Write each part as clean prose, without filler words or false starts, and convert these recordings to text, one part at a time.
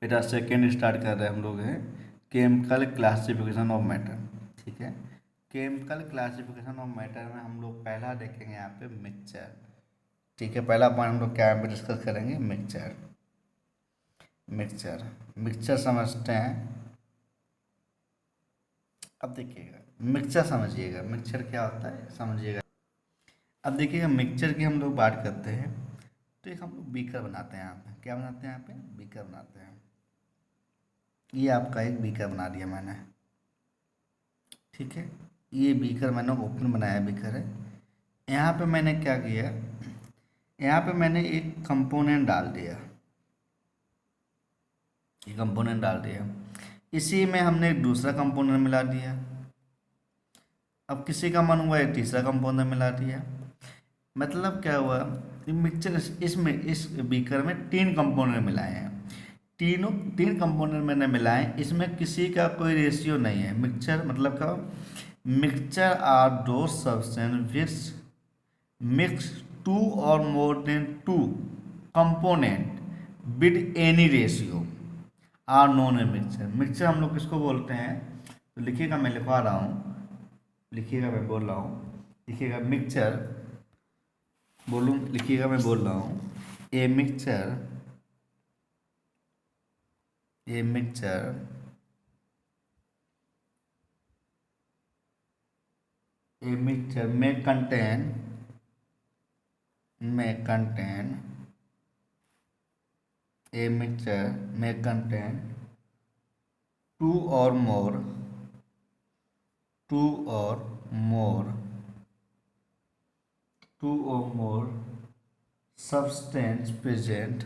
बेटा second start कर रहे हैं हम लोग हैं केमिकल क्लासिफिकेशन ऑफ मैटर। ठीक है, केमिकल क्लासिफिकेशन ऑफ मैटर में हम लोग पहला देखेंगे यहाँ पे मिक्सचर। ठीक है, पहला पॉइंट हम लोग क्या यहाँ पे डिस्कस करेंगे, मिक्सचर। मिक्सचर मिक्सचर समझते हैं। अब देखिएगा मिक्सचर समझिएगा, मिक्सचर क्या होता है समझिएगा। अब देखिएगा मिक्सचर की हम लोग बात करते हैं तो एक हम लोग बीकर बनाते हैं। यहाँ पे क्या बनाते हैं, यहाँ पे बीकर बनाते हैं। ये आपका एक बीकर बना दिया मैंने। ठीक है, ये बीकर मैंने ओपन बनाया बीकर है। यहाँ पे मैंने क्या किया, यहाँ पे मैंने एक कंपोनेंट डाल दिया। ये कंपोनेंट डाल दिया, इसी में हमने एक दूसरा कंपोनेंट मिला दिया। अब किसी का मन हुआ एक तीसरा कंपोनेंट मिला दिया। मतलब क्या हुआ, मिक्सचर इसमें इस बीकर में तीन कंपोनेंट मिलाए हैं। तीन कंपोनेंट मैंने मिलाए, इसमें किसी का कोई रेशियो नहीं है। मिक्सचर मतलब क्या, मिक्सचर आर दो सब्सटेंस विच मिक्स टू और more than two component with any ratio are known a mixture. Mixture हम लोग किसको बोलते हैं, तो लिखिएगा, मैं लिखवा रहा हूँ, लिखिएगा, मैं बोल रहा हूँ, लिखिएगा मिक्सचर, बोलूँ लिखिएगा, मैं बोल रहा हूँ a mixture, a mixture a mixture में कंटेन ए मिक्सचर में कंटेन टू और मोर substance present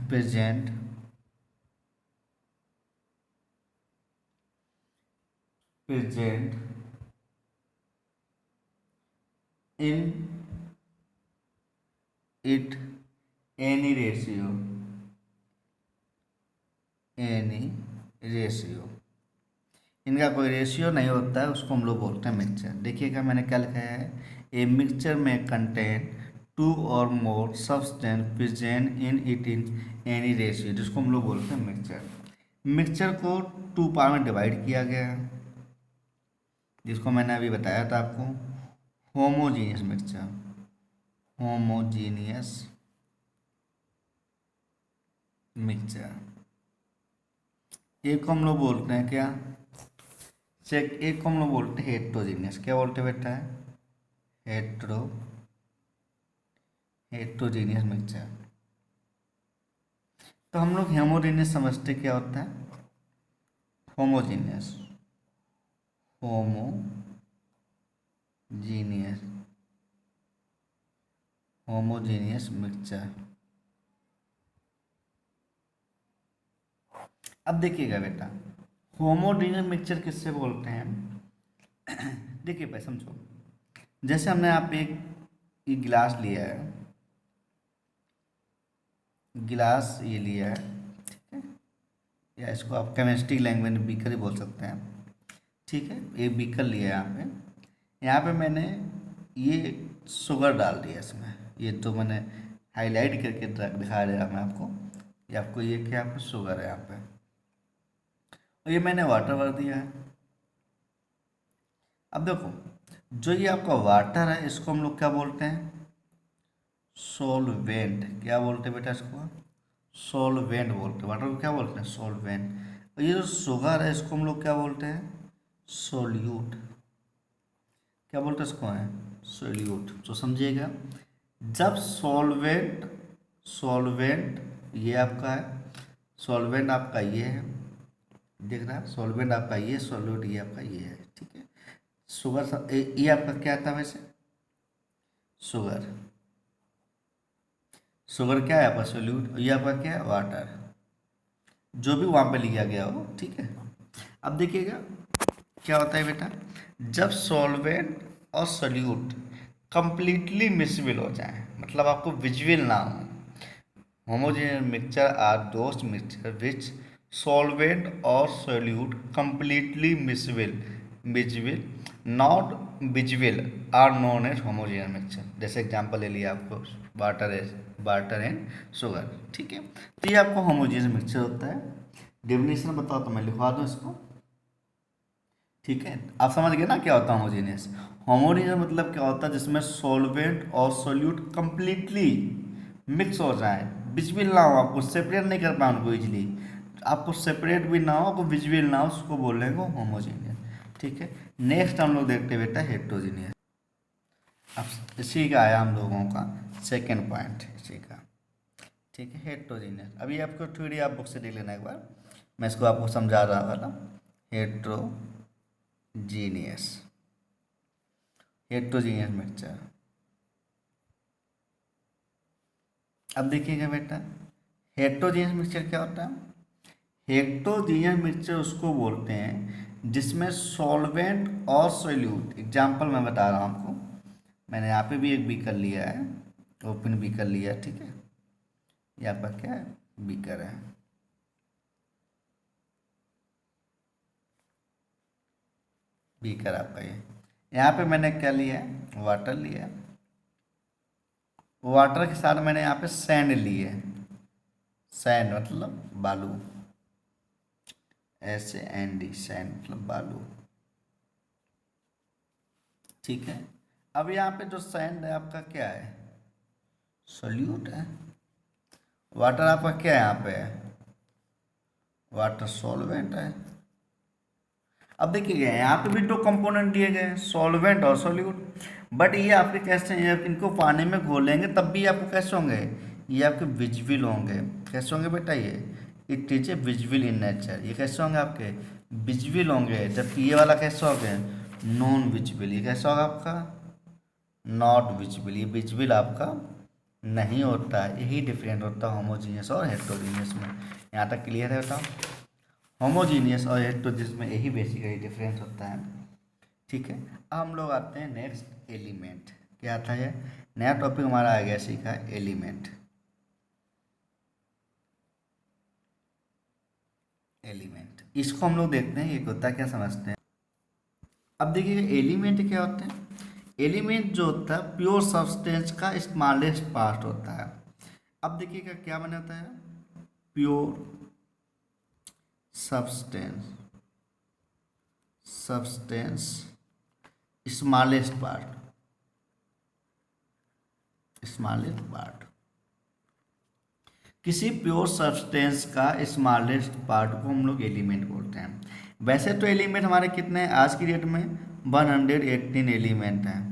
present present in it any ratio इनका कोई रेशियो नहीं होता है, उसको हम लोग बोलते हैं मिक्सचर। देखिएगा मैंने क्या लिखा है, ए मिक्सचर में कंटेन टू और more substance present in it in any ratio, जिसको हम लोग बोलते हैं मिक्सचर। मिक्सचर को टू पार्ट में डिवाइड किया गया है, जिसको मैंने अभी बताया था आपको, होमोजीनियस मिक्सचर, होमोजीनियस मिक्सचर। एक को हम लोग बोलते हैं क्या, चेक, एक को हम लोग बोलते हैं हेट्रोजीनियस। क्या बोलते हैं बेटा, हेट्रोजीनियस मिक्सचर। तो हम लोग होमोजीनियस समझते क्या होता है, होमोजीनियस होमोजीनियस मिक्सचर। अब देखिएगा बेटा, होमोजीनियस मिक्सचर किससे बोलते हैं देखिए भाई समझो, जैसे हमने यहाँ पे एक गिलास लिया है, गिलास ये लिया है, ठीक है, या इसको आप केमिस्ट्री लैंग्वेज में बीकर ही बोल सकते हैं। ठीक है, एक बीकर लिया है, यहाँ पे मैंने ये शुगर डाल दिया इसमें, ये तो मैंने हाईलाइट करके दिखा रहा मैं आपको, ये आपको ये क्या, आपको शुगर है यहाँ पे, और ये मैंने वाटर भर दिया है। अब देखो, जो ये आपका वाटर है इसको हम लोग क्या बोलते हैं, सोलवेंट। क्या बोलते हैं बेटा इसको, सोलवेंट बोलते हैं। वाटर को क्या बोलते हैं, सोलवेंट। और ये जो शुगर है इसको हम लोग क्या बोलते हैं, सोल्यूट। क्या बोलते हैं इसको, है सोल्यूट। तो समझिएगा, जब सॉल्वेंट ये आपका है, सॉल्वेंट आपका ये है, देख रहा है, सॉल्वेंट आपका ये, सोल्यूट ये आपका ये है। ठीक है, शुगर ये आपका क्या था वैसे, शुगर क्या है आपका, सोल्यूट, ये आपका क्या है, वाटर, जो भी वहाँ पे लिया गया हो। ठीक है, अब देखिएगा क्या होता है बेटा, जब सॉल्वेंट और सोल्यूट कंप्लीटली मिक्सबल हो जाए, मतलब आपको विजुअल ना हो, homogeneous mixture are those mixture which solvent or solute completely miscible visible, not visible are known as homogeneous mixture. जैसे एग्जांपल ले लिया आपको वाटर एंड शुगर, ठीक है। तो ये आपको होमोजेनियस मिक्सचर होता है। डेफिनेशन बताओ तो मैं लिखवा दूँ इसको, ठीक है। आप समझ गए ना क्या होता है होमोजेनियस। होमोजेनियस मतलब क्या होता है, जिसमें सॉल्वेंट और सोल्यूट कंप्लीटली मिक्स हो जाए, विजिबल ना हो, आपको सेपरेट नहीं कर पाए उनको इजीली, आपको सेपरेट भी ना हो, आपको विजिबल ना हो, उसको बोलेंगे होमोजेनियस, ठीक है। नेक्स्ट हम लोग देखते हैं बेटा हेट्रोजीनियस। अब इसी का आया हम लोगों का सेकेंड पॉइंट इसी का, ठीक है। हेट्रोजीनियस, अभी आपको थ्योरी आप बुक से देख लेना एक बार, मैं इसको आपको समझा रहा था ना। Heterogeneous, heterogeneous mixture. अब देखिएगा बेटा, हेट्रोजीनियस मिक्सचर क्या होता है। हेट्रोजीनियस मिक्सचर उसको बोलते हैं जिसमें सॉल्वेंट और सोल्यूट, एग्जाम्पल मैं बता रहा हूँ आपको, मैंने यहाँ पे भी एक बीकर लिया है, ओपन बीकर लिया है, ठीक है। ये आपका क्या है, बीकर है। बीकर आपका ये, यहाँ पे मैंने क्या लिया है, वाटर लिया है। वाटर के साथ मैंने यहाँ पे सैंड ली है, सैंड मतलब बालू, SAND, सैंड मतलब बालू, ठीक है। अब यहाँ पे जो सैंड है आपका क्या है, सोल्यूट है। वाटर आपका क्या है, यहाँ पे है वाटर सॉल्वेंट है। अब देखिए यहाँ पे भी दो कंपोनेंट दिए गए हैं, सॉल्वेंट और सोल्यूट, बट ये आपके कैसे हैं, जब इनको पानी में घोलेंगे तब भी आपको कैसे होंगे, ये आपके विजिबल होंगे। कैसे होंगे बेटा, ये it is a visible in nature, ये कैसे होंगे आपके विजिबल होंगे, जबकि ये वाला कैसे होंगे नॉन विजिबल। ये कैसा होगा आपका नॉट विजिबल, ये विजिबल आपका नहीं होता है। यही डिफरेंट होता है होमोजीनियस और हेट्रोजीनियस में। यहाँ तक क्लियर है बेटा, होमोजीनियस और हेट्रोजीनियस में यही बेसिकली डिफरेंस होता है, ठीक है। अब हम लोग आते हैं नेक्स्ट एलिमेंट, क्या आता है, नया टॉपिक हमारा आ गया सीखा एलिमेंट। एलिमेंट इसको हम लोग देखते हैं ये होता क्या समझते हैं। अब देखिए एलिमेंट क्या होते हैं। एलिमेंट जो होता है प्योर सब्सटेंस का स्मॉलेस्ट पार्ट होता है। अब देखिएगा क्या बना होता है, pure substance, substance smallest part, smallest part, किसी प्योर सब्सटेंस का स्मॉलेस्ट पार्ट को हम लोग एलिमेंट बोलते हैं। वैसे तो एलिमेंट हमारे कितने हैं आज की डेट में, 118 एलिमेंट हैं।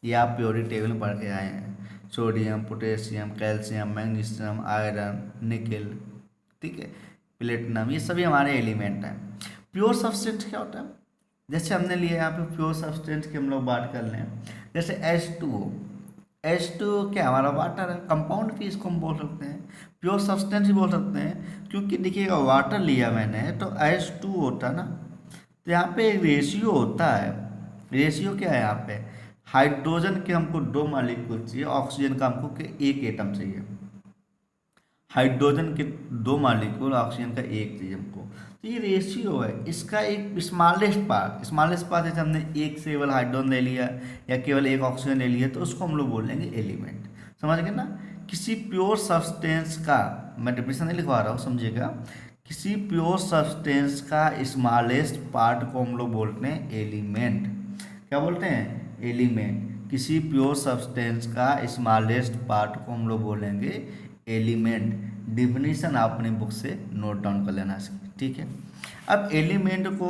ये आप प्योरिटी टेबल में पढ़ के आए हैं, sodium, potassium, calcium, magnesium, iron, nickel, ठीक है, प्लेटिनम, ये सभी हमारे एलिमेंट हैं। प्योर सब्सटेंस क्या होता है, जैसे हमने लिया यहाँ पे प्योर सब्सटेंस की हम लोग बात कर लें, जैसे H2O, H2O क्या हमारा वाटर है, कंपाउंड भी इसको हम बोल सकते हैं, प्योर सब्सटेंस ही बोल सकते हैं, क्योंकि देखिएगा वाटर लिया मैंने तो H2 होता है ना, तो यहाँ पे एक रेशियो होता है। रेशियो क्या है यहाँ पे, हाइड्रोजन के हमको 2 मॉलिक्यूल चाहिए, ऑक्सीजन का हमको एक एटम चाहिए। हाइड्रोजन के 2 मॉलिक्यूल, ऑक्सीजन का एक चाहिए हमको, तो ये रेशियो है इसका एक स्मॉलेस्ट पार्ट। स्मॉलेस्ट पार्ट जैसे हमने एक से केवल हाइड्रोजन ले लिया या केवल एक ऑक्सीजन ले लिया तो उसको हम लोग बोलेंगे एलिमेंट। समझ गए ना, किसी प्योर सब्सटेंस का, मैं डिफिनेशन नहीं लिखवा रहा हूँ समझिएगा, किसी प्योर सब्सटेंस का स्मॉलेस्ट पार्ट को हम लोग बोलते हैं एलिमेंट। क्या बोलते हैं, एलिमेंट। किसी प्योर सब्सटेंस का स्मॉलेस्ट पार्ट को हम लोग बोलेंगे एलिमेंट। डिफिनीशन आप अपनी बुक से नोट डाउन कर लेना इसकी, ठीक है। अब एलिमेंट को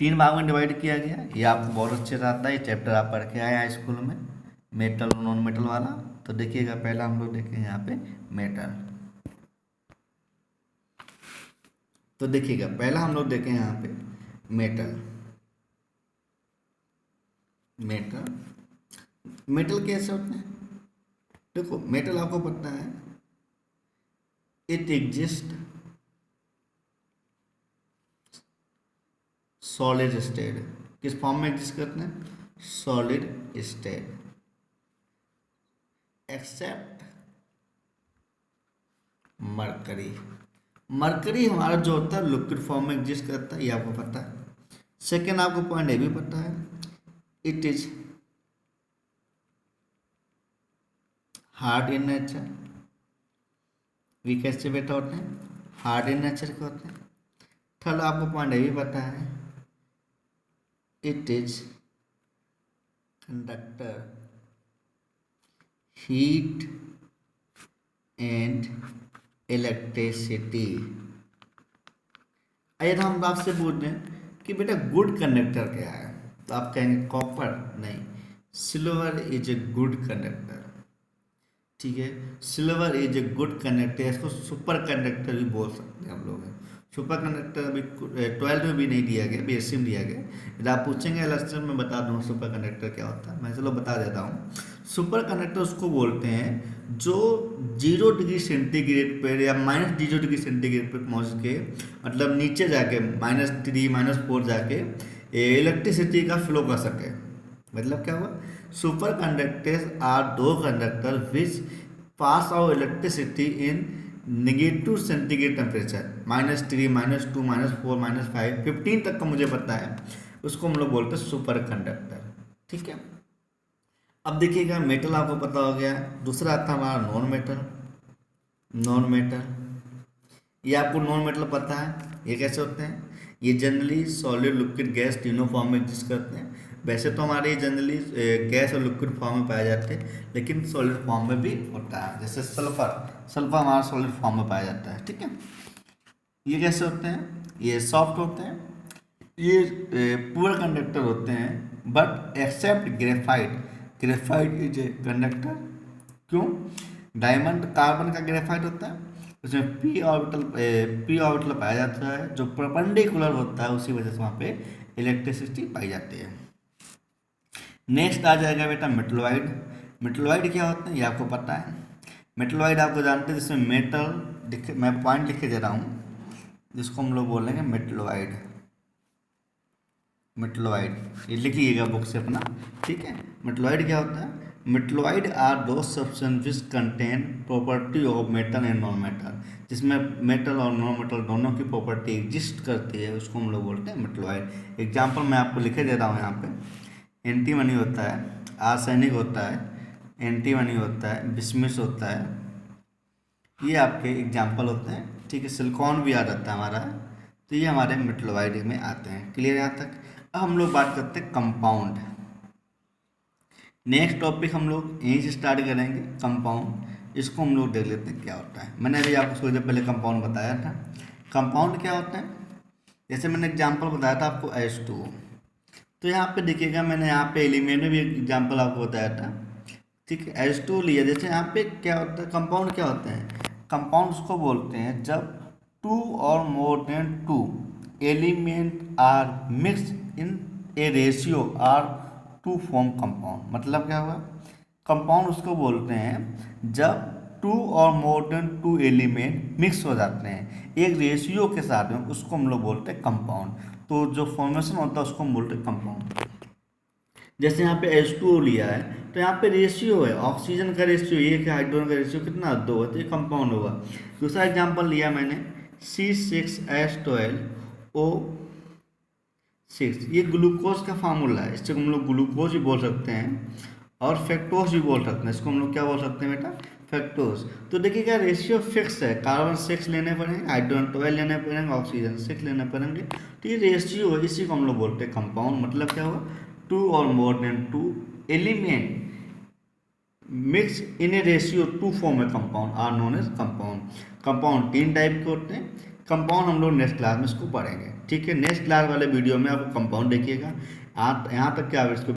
3 भाग में डिवाइड किया गया, ये आपको बहुत अच्छे से आता है, ये चैप्टर आप पढ़ के आए हैं स्कूल में, मेटल नॉन मेटल वाला। तो देखिएगा पहला हम लोग देखें यहाँ पे मेटल, तो देखिएगा पहला हम लोग देखें यहाँ पे मेटल। मेटल, मेटल कैसे होते हैं, देखो मेटल आपको पता है इट एग्जिस्ट सॉलिड स्टेट, किस फॉर्म में एग्जिस्ट करते हैं, solid state, except mercury. Mercury हमारा जो होता है लिक्विड फॉर्म में एग्जिस्ट करता है, ये आपको पता है। सेकेंड आपको पॉइंट ये भी पता है, it is hard in nature. वी कैसे बेटा होते हैं, हार्ड इन नेचर के होते हैं। थर्ड आपको पॉइंट ये भी पता है, it is conductor heat and electricity. अगर हम आपसे पूछ दें कि बेटा गुड कंडक्टर क्या है, तो आप कहेंगे कॉपर नहीं, silver is a good conductor. ठीक है, silver is a good conductor, इसको सुपर कंडक्टर भी बोल सकते हैं हम लोग। सुपर कंडक्टर अभी 12th में भी नहीं दिया गया, BSc में दिया गया। यदि आप पूछेंगे लेक्चर में बता दूँ सुपर कंडक्टर क्या होता है, मैं चलो बता देता हूँ। सुपर कंडक्टर उसको बोलते हैं जो 0 डिग्री सेंटीग्रेड पर या -0 डिग्री सेंटीग्रेड पर पहुँच के, मतलब नीचे जाके -3 -4 जाके इलेक्ट्रिसिटी का फ्लो कर सके। मतलब क्या हुआ, सुपर कंडक्टर्स आर दो conductor which pass out electricity in negative centigrade temperature, -3 -2 -4 -5 15 तक का मुझे पता है, उसको हम लोग बोलते हैं सुपर कंडक्टर। ठीक है, अब देखिएगा मेटल आपको पता हो गया। दूसरा आता है हमारा नॉन मेटल। नॉन मेटल, ये आपको नॉन मेटल पता है, ये कैसे होते हैं, ये जनरली सॉलिड लिक्विड गैस तीनों फॉर्म में एग्जिस्ट करते हैं। वैसे तो हमारे जनरली गैस और लिक्विड फॉर्म में पाए जाते हैं, लेकिन सॉलिड फॉर्म में भी होता है। जैसे सल्फर हमारा सॉलिड फॉर्म में पाया जाता है। ठीक है, ये कैसे होते हैं, ये सॉफ्ट होते हैं, ये पुअर कंडक्टर होते हैं, but except graphite. Graphite is a conductor. क्यों, डायमंड कार्बन का ग्रेफाइट होता है, उसमें पी ऑर्बिटल पाया जाता है जो परपेंडिकुलर होता है, उसी वजह से वहाँ पे इलेक्ट्रिसिटी पाई जाती है। नेक्स्ट आ जाएगा बेटा मेटलॉइड। मेटलॉइड क्या होते हैं ये आपको पता है। मेटलॉइड आपको जानते हैं, जिसमें मेटल मैं पॉइंट लिख के दे रहा हूँ, जिसको हम लोग बोलेंगे मेटलॉइड। मेटलॉइड ये लिखिएगा बुक से अपना। ठीक है, मेटलॉइड क्या होता है, मेटलॉइड आर दो substance which contain property of metal and non metal. जिसमें मेटल और नॉन मेटल दोनों की प्रॉपर्टी एग्जिस्ट करती है, उसको हम लोग बोलते हैं मेटलॉइड। एग्जांपल मैं आपको लिखे दे रहा हूँ यहाँ पे, एंटीमनी होता है, आर्सेनिक होता है, एंटीमनी होता है, बिस्मिस होता है, ये आपके एग्जाम्पल होते हैं। ठीक है, सिलिकॉन भी आ जाता है हमारा, तो ये हमारे मेटलॉइड में आते हैं। क्लियर यहाँ तक। अब हम लोग बात करते हैं कंपाउंड। नेक्स्ट टॉपिक हम लोग यहीं से स्टार्ट करेंगे, कंपाउंड। इसको हम लोग देख लेते हैं क्या होता है। मैंने अभी आपको थोड़ी देर पहले कंपाउंड बताया था। कंपाउंड क्या होता है, जैसे मैंने एग्जांपल बताया था आपको H2O, तो यहाँ पे देखिएगा मैंने यहाँ पे एलिमेंट में भी एग्जांपल आपको बताया था। ठीक है, H2O लिया। जैसे यहाँ पे क्या होता है, कंपाउंड क्या होते हैं, कंपाउंड उसको बोलते हैं जब 2 और more than 2 element are mix in a ratio are to form compound. मतलब क्या हुआ, कंपाउंड उसको बोलते हैं जब 2 और मोर देन 2 एलिमेंट मिक्स हो जाते हैं एक रेशियो के साथ में, उसको हम लोग बोलते हैं कंपाउंड। तो जो फॉर्मेशन होता है उसको हम बोलते हैं कंपाउंड। जैसे यहाँ पे H2O लिया है, तो यहाँ पे रेशियो है, ऑक्सीजन का रेशियो 1 है, हाइड्रोजन का रेशियो कितना 2 है, तो ये कंपाउंड होगा। दूसरा एग्जांपल लिया मैंने C6H12O6, ये ग्लूकोज का फार्मूला है, इससे हम लोग ग्लूकोज भी बोल सकते हैं और फ्रक्टोज भी बोल सकते हैं। इसको हम लोग क्या बोल सकते हैं बेटा, फ्रक्टोज। तो देखिएगा रेशियो फिक्स है, कार्बन 6 लेने पड़ेंगे, हाइड्रोजन 12 लेने पड़ेंगे, ऑक्सीजन 6 लेने पड़ेंगे। तो ये रेशियो है, इसी को हम लोग बोलते हैं कंपाउंड। मतलब क्या हुआ, 2 और more than 2 element mix in a ratio to form a compound are known as compound. Compound 3 type के होते हैं। कंपाउंड हम लोग नेक्स्ट क्लास में इसको पढ़ेंगे। ठीक है, नेक्स्ट क्लास वाले वीडियो में आप कंपाउंड देखिएगा। आप यहाँ तक क्या इसको